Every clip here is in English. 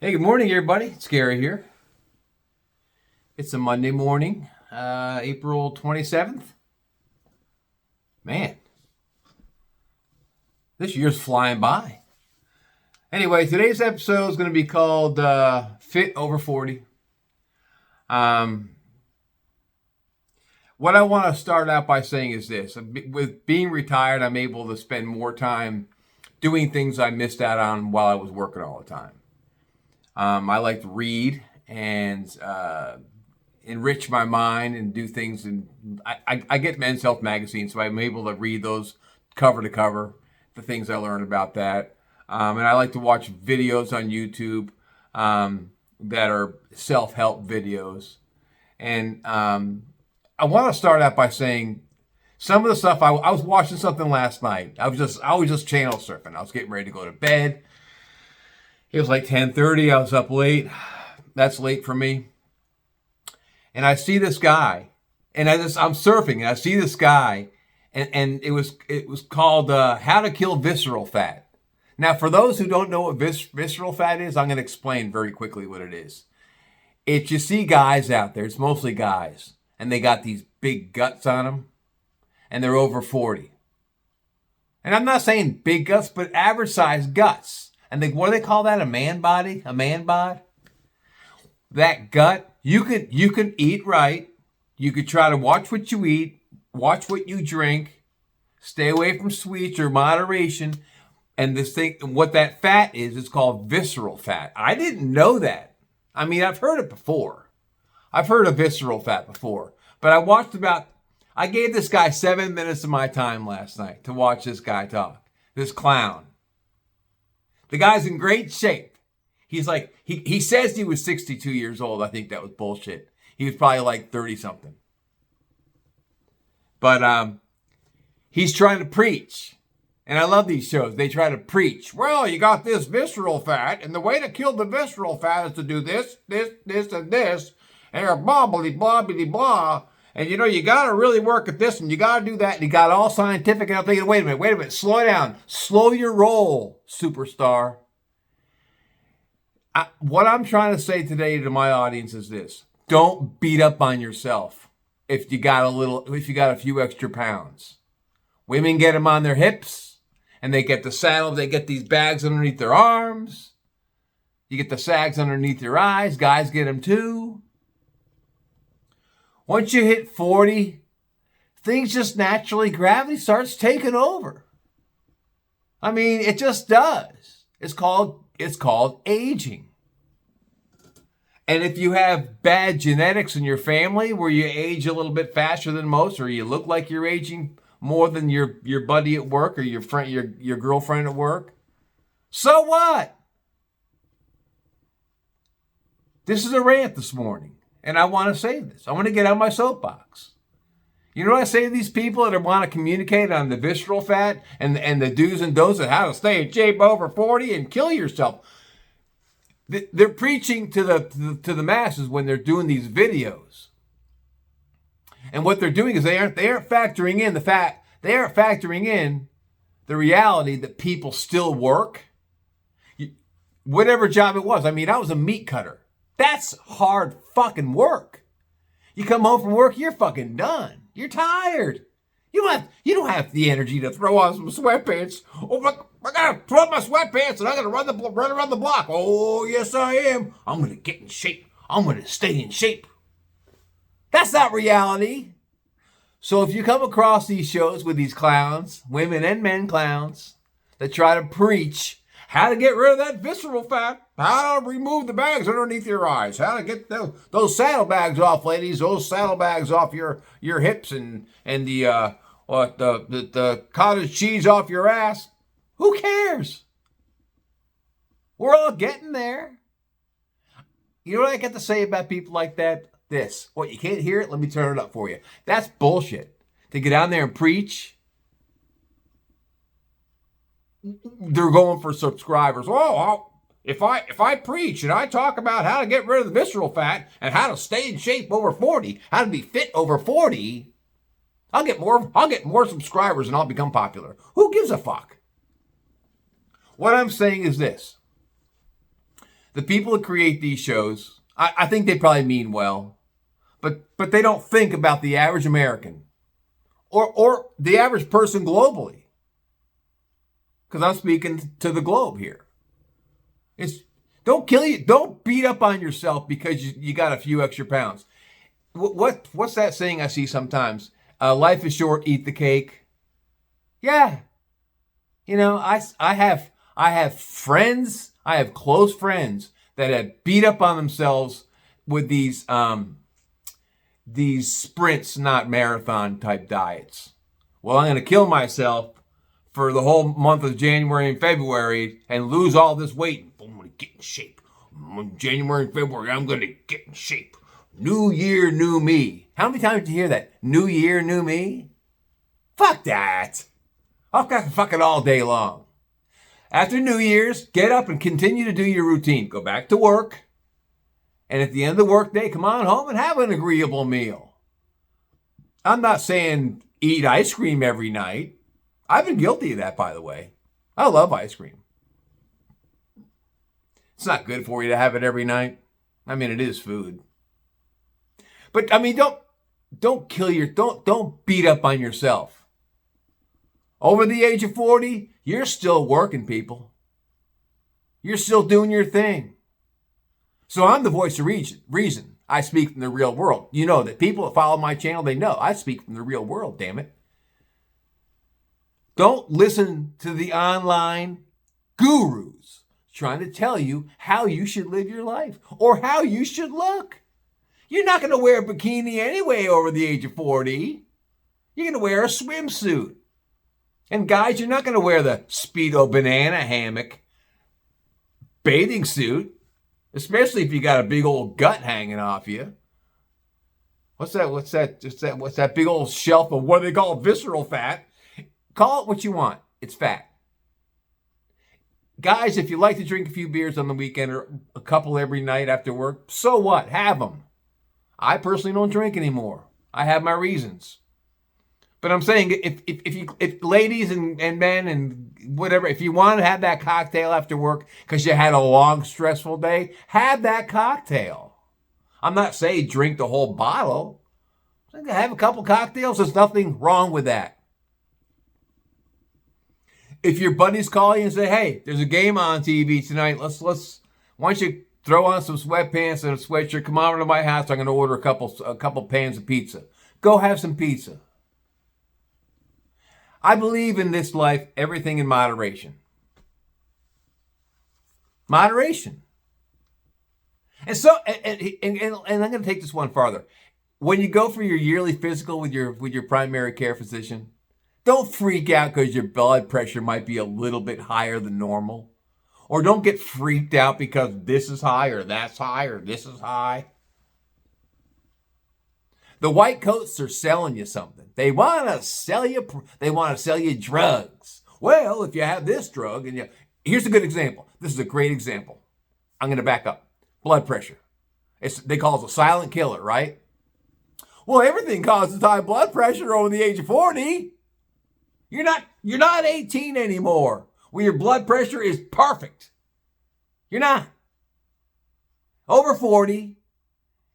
Hey, good morning, everybody. It's Gary here. It's a Monday morning, April 27th. Man, this year's flying by. Anyway, today's episode is going to be called Fit Over 40. What I want to start out by saying is this. With being retired, I'm able to spend more time doing things I missed out on while I was working all the time. I like to read and enrich my mind and do things. And I get Men's Health magazine, so I'm able to read those cover to cover, the things I learned about that. And I like to watch videos on YouTube that are self-help videos. And I want to start out by saying some of the stuff, I was watching something last night. I was just channel surfing. I was getting ready to go to bed. It was like 10:30. I was up late. That's late for me. And I see this guy, and I'm surfing, and I see this guy, and it was called How to Kill Visceral Fat. Now, for those who don't know what visceral fat is, I'm going to explain very quickly what it is. It's you see guys out there. It's mostly guys, and they got these big guts on them, and they're over 40. And I'm not saying big guts, but average size guts. And what do they call that? A man body? A man bod? That gut, you can eat right. You could try to watch what you eat, watch what you drink, stay away from sweets or moderation. And this thing, what that fat is called visceral fat. I didn't know that. I mean, I've heard it before. I've heard of visceral fat before. But I gave this guy 7 minutes of my time last night to watch this guy talk. This clown. The guy's in great shape. He's like, he says he was 62 years old. I think that was bullshit. He was probably like 30 something. But he's trying to preach. And I love these shows. They try to preach. Well, you got this visceral fat, and the way to kill the visceral fat is to do this, and this, and blah, blah, blah, blah, blah. And you know, you got to really work at this, and you got to do that. And you got all scientific. And I'm thinking, wait a minute, slow down. Slow your roll, superstar. What I'm trying to say today to my audience is this. Don't beat up on yourself if you got a few extra pounds. Women get them on their hips, and they get the saddle. They get these bags underneath their arms. You get the sags underneath your eyes. Guys get them too. Once you hit 40, things just naturally, gravity starts taking over. I mean, it just does. It's called aging. And if you have bad genetics in your family where you age a little bit faster than most, or you look like you're aging more than your buddy at work or your friend, your girlfriend at work, so what? This is a rant this morning. And I want to say this. I want to get on my soapbox. You know what I say to these people that want to communicate on the visceral fat and the do's and don'ts of how to stay in shape over 40 and kill yourself? They're preaching to the masses when they're doing these videos. And what they're doing is they aren't factoring in the fact, they aren't factoring in the reality that people still work. Whatever job it was. I mean, I was a meat cutter. That's hard fucking work. You come home from work, you're fucking done. You're tired. You don't have the energy to throw on some sweatpants. Oh, I gotta throw on my sweatpants and I gotta run around the block. Oh, yes I am. I'm gonna get in shape. I'm gonna stay in shape. That's not reality. So if you come across these shows with these clowns, women and men clowns, that try to preach how to get rid of that visceral fat, how to remove the bags underneath your eyes, how to get those saddlebags off, ladies, those saddlebags off your hips and the cottage cheese off your ass. Who cares? We're all getting there. You know what I get to say about people like that? This. What, you can't hear it? Let me turn it up for you. That's bullshit. To get out there and preach. They're going for subscribers. Oh, if I preach and I talk about how to get rid of the visceral fat and how to stay in shape over 40, how to be fit over 40, I'll get more subscribers and I'll become popular. Who gives a fuck? What I'm saying is this. The people that create these shows, I think they probably mean well, but they don't think about the average American or the average person globally. Because I'm speaking to the globe here. Don't kill you. Don't beat up on yourself because you got a few extra pounds. What's that saying I see sometimes? Life is short, eat the cake. Yeah. You know, I have friends, I have close friends that have beat up on themselves with these sprints, not marathon type diets. Well, I'm going to kill myself for the whole month of January and February and lose all this weight. I'm going to get in shape. January and February, I'm going to get in shape. New year, new me. How many times did you hear that? New year, new me? Fuck that. I've got fucking all day long. After New Year's, get up and continue to do your routine. Go back to work. And at the end of the workday, come on home and have an agreeable meal. I'm not saying eat ice cream every night. I've been guilty of that, by the way. I love ice cream. It's not good for you to have it every night. I mean, it is food. But I mean, don't beat up on yourself. Over the age of 40, you're still working, people. You're still doing your thing. So I'm the voice of reason. I speak from the real world. You know that people that follow my channel, they know I speak from the real world, damn it. Don't listen to the online gurus trying to tell you how you should live your life or how you should look. You're not going to wear a bikini anyway over the age of 40. You're going to wear a swimsuit. And guys, you're not going to wear the Speedo banana hammock bathing suit, especially if you got a big old gut hanging off you. What's that big old shelf of what do they call visceral fat? Call it what you want. It's fat. Guys, if you like to drink a few beers on the weekend or a couple every night after work, so what? Have them. I personally don't drink anymore. I have my reasons. But I'm saying if ladies and men and whatever, if you want to have that cocktail after work because you had a long, stressful day, have that cocktail. I'm not saying drink the whole bottle. Have a couple cocktails. There's nothing wrong with that. If your buddies call you and say, hey, there's a game on TV tonight. Why don't you throw on some sweatpants and a sweatshirt, come over to my house. I'm going to order a couple pans of pizza. Go have some pizza. I believe in this life, everything in moderation. Moderation. And so, and I'm going to take this one farther. When you go for your yearly physical with your primary care physician, don't freak out because your blood pressure might be a little bit higher than normal. Or don't get freaked out because this is high or that's high or this is high. The white coats are selling you something. They want to sell you drugs. Well, if you have this drug and here's a good example. This is a great example. I'm going to back up. Blood pressure. They call it a silent killer, right? Well, everything causes high blood pressure over the age of 40. You're not 18 anymore where your blood pressure is perfect. You're not. Over 40.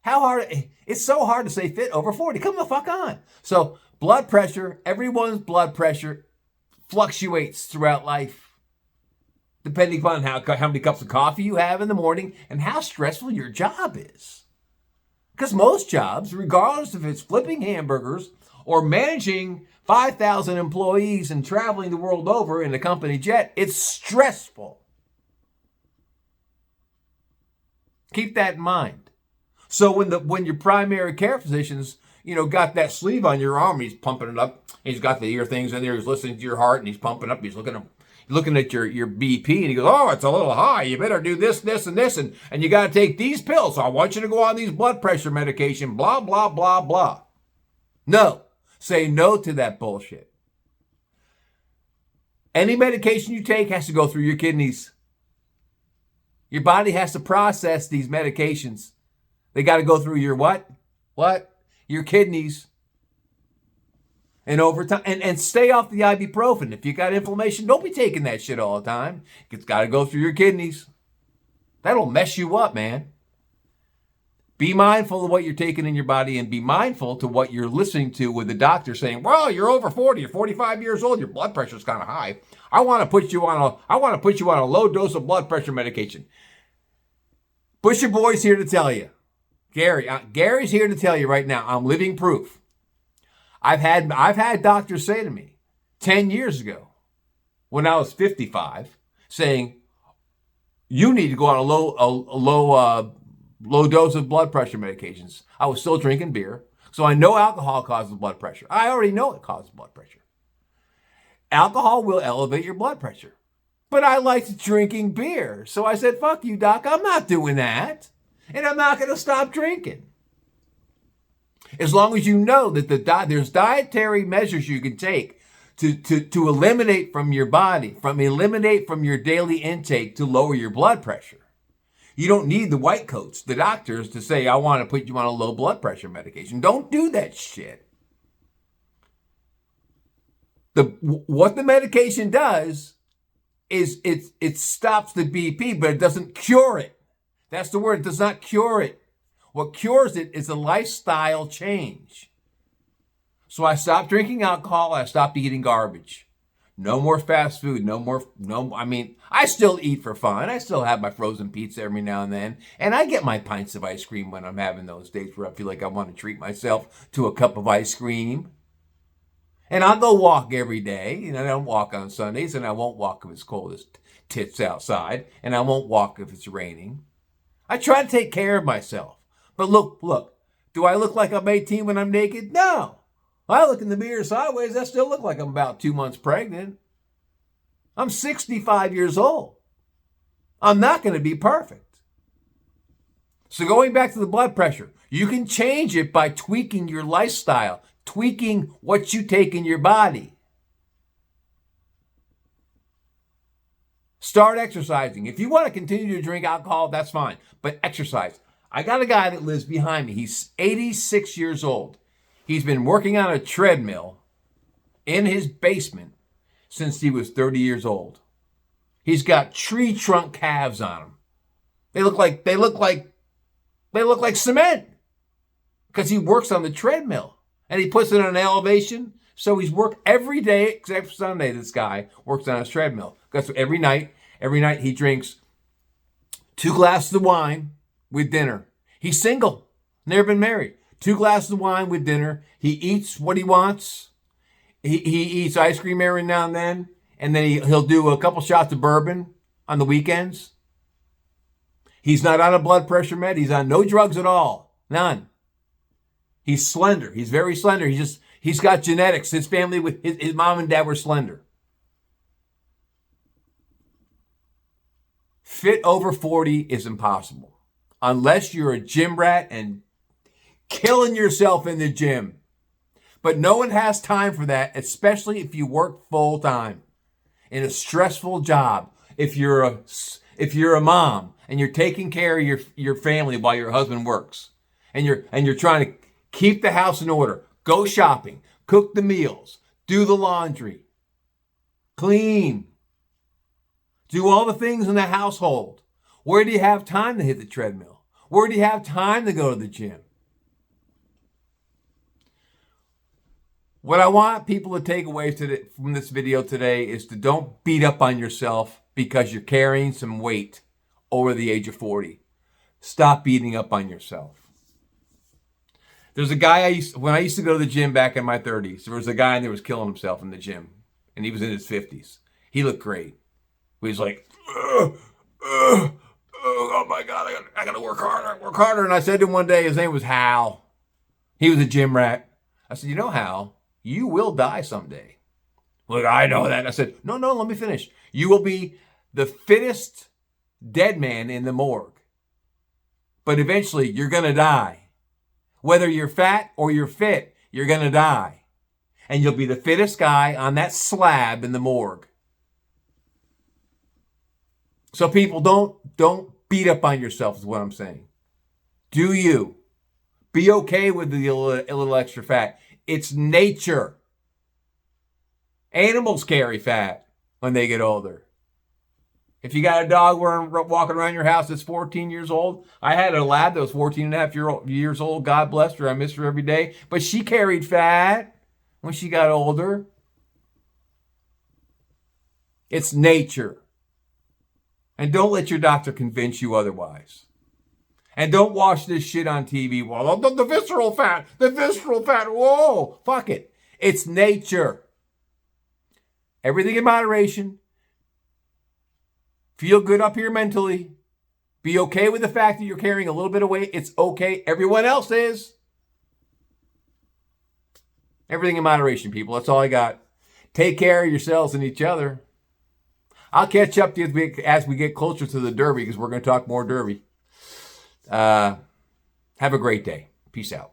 How hard? It's so hard to stay fit over 40. Come the fuck on. So blood pressure, everyone's blood pressure fluctuates throughout life. Depending upon how many cups of coffee you have in the morning and how stressful your job is. Because most jobs, regardless if it's flipping hamburgers or managing 5,000 employees and traveling the world over in a company jet, it's stressful. Keep that in mind. So when your primary care physician's, got that sleeve on your arm, he's pumping it up. He's got the ear things in there. He's listening to your heart and he's pumping up. He's looking at your BP and he goes, oh, it's a little high. You better do this, this, and this. And you got to take these pills. So I want you to go on these blood pressure medication, blah, blah, blah, blah. No. Say no to that bullshit. Any medication you take has to go through your kidneys. Your body has to process these medications. They got to go through your what? Your kidneys. And over time, and stay off the ibuprofen. If you got inflammation, don't be taking that shit all the time. It's got to go through your kidneys. That'll mess you up, man. Be mindful of what you're taking in your body, and be mindful to what you're listening to with the doctor saying, well, you're over 40, you're 45 years old, your blood pressure's kind of high. I want to put you on a low dose of blood pressure medication. Busher Boy's here to tell you. Gary's here to tell you right now, I'm living proof. I've had doctors say to me 10 years ago when I was 55 saying, you need to go on a low dose of blood pressure medications. I was still drinking beer, so I know alcohol causes blood pressure. I already know it causes blood pressure. Alcohol will elevate your blood pressure. But I liked drinking beer, so I said, fuck you, doc, I'm not doing that. And I'm not going to stop drinking. As long as you know that there's dietary measures you can take to eliminate from your body, eliminate from your daily intake to lower your blood pressure. You don't need the white coats, the doctors, to say, I want to put you on a low blood pressure medication. Don't do that shit. What the medication does is it stops the BP, but it doesn't cure it. That's the word. It does not cure it. What cures it is a lifestyle change. So I stopped drinking alcohol. I stopped eating garbage. No more fast food. I still eat for fun. I still have my frozen pizza every now and then. And I get my pints of ice cream when I'm having those days where I feel like I want to treat myself to a cup of ice cream. And I'll go walk every day. I don't walk on Sundays, and I won't walk if it's cold as tits outside. And I won't walk if it's raining. I try to take care of myself. But look, do I look like I'm 18 when I'm naked? No. I look in the mirror sideways, I still look like I'm about 2 months pregnant. I'm 65 years old. I'm not going to be perfect. So going back to the blood pressure, you can change it by tweaking your lifestyle, tweaking what you take in your body. Start exercising. If you want to continue to drink alcohol, that's fine, but exercise. I got a guy that lives behind me. He's 86 years old. He's been working on a treadmill in his basement since he was 30 years old. He's got tree trunk calves on him. They look like cement because he works on the treadmill and he puts it on an elevation. So he's worked every day except for Sunday. This guy works on his treadmill because every night he drinks 2 glasses of wine with dinner. He's single, never been married. 2 glasses of wine with dinner. He eats what he wants. He eats ice cream every now and then he'll do a couple shots of bourbon on the weekends. He's not on a blood pressure med. He's on no drugs at all. None. He's slender. He's very slender. He's got genetics. His family, his mom and dad were slender. Fit over 40 is impossible unless you're a gym rat and killing yourself in the gym. But no one has time for that, especially if you work full time in a stressful job. If you're a mom and you're taking care of your family while your husband works, and you're trying to keep the house in order, go shopping, cook the meals, do the laundry, clean, do all the things in the household. Where do you have time to hit the treadmill? Where do you have time to go to the gym? What I want people to take away from this video today is to don't beat up on yourself because you're carrying some weight over the age of 40. Stop beating up on yourself. There's a guy when I used to go to the gym back in my 30s, there was a guy that was killing himself in the gym, and he was in his 50s. He looked great. He was like, oh my God, I gotta work harder. And I said to him one day, his name was Hal. He was a gym rat. I said, you know, Hal, you will die someday. Look, I know that. I said, no, let me finish. You will be the fittest dead man in the morgue. But eventually, you're going to die. Whether you're fat or you're fit, you're going to die. And you'll be the fittest guy on that slab in the morgue. So people, don't beat up on yourself is what I'm saying. Do you. Be okay with a little extra fat. It's nature. Animals carry fat when they get older. If you got a dog walking around your house that's 14 years old, I had a lab that was 14 and a half years old. God bless her. I miss her every day. But she carried fat when she got older. It's nature. And don't let your doctor convince you otherwise. And don't watch this shit on TV. Well, the visceral fat, whoa, fuck it. It's nature. Everything in moderation. Feel good up here mentally. Be okay with the fact that you're carrying a little bit of weight. It's okay. Everyone else is. Everything in moderation, people. That's all I got. Take care of yourselves and each other. I'll catch up to you as we get closer to the Derby, because we're going to talk more Derby. Have a great day. Peace out.